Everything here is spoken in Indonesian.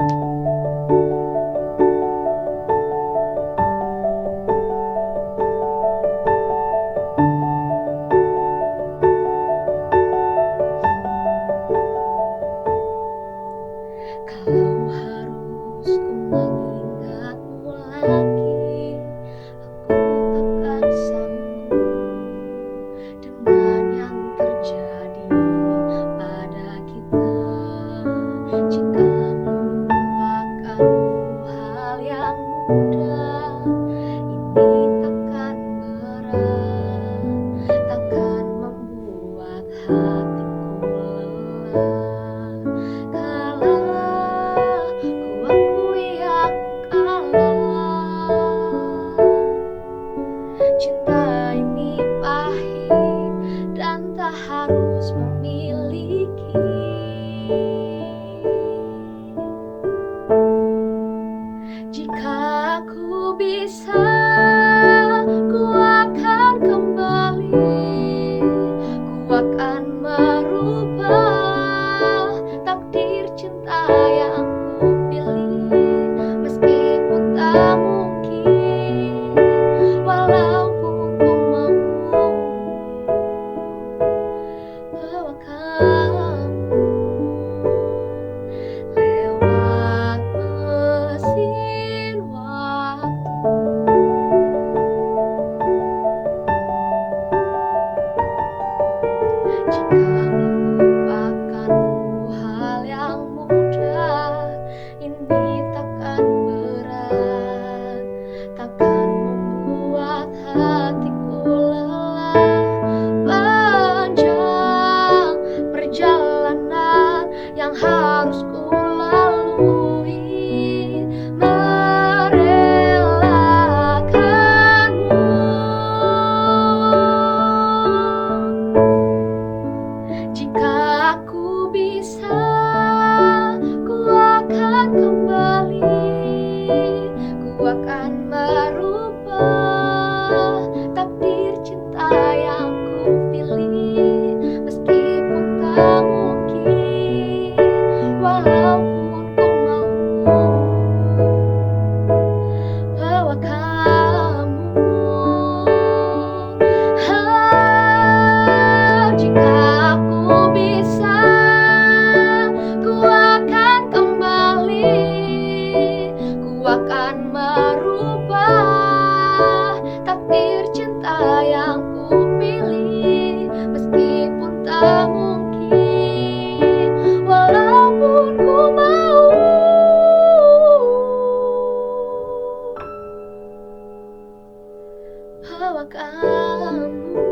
Kalau harus ku mengingatmu lagi, aku takkan sanggup dengan yang terjadi pada kita. Jika melupakanmu hal yang mudah, ini takkan berat, takkan membuat hatiku lelah. Ku akui aku kalah. Cinta ini pahit dan tak harus memiliki. Jika aku bisa, ku akan kembali. Ku akan merubah takdir cinta yang ku pilih. Meskipun tak mungkin, walaupun ku mau bawa kamu lewat mesin waktu. Jika melupakanmu hal yang mudah, ini takkan berat, takkan membuat hatiku lelah. Panjang perjalanan yang harus ku lalui, merelakanmu. Jika aku bisa, ku akan kembali. Ku akan merubah takdir cinta yang ku pilih. Meskipun tak mungkin, walaupun ku mau bawa kamu. Jika aku bisa, ku akan kembali. Ku akan merubah takdir cinta yang ku pilih. Meskipun tak mungkin, walaupun ku mau bawa kamu.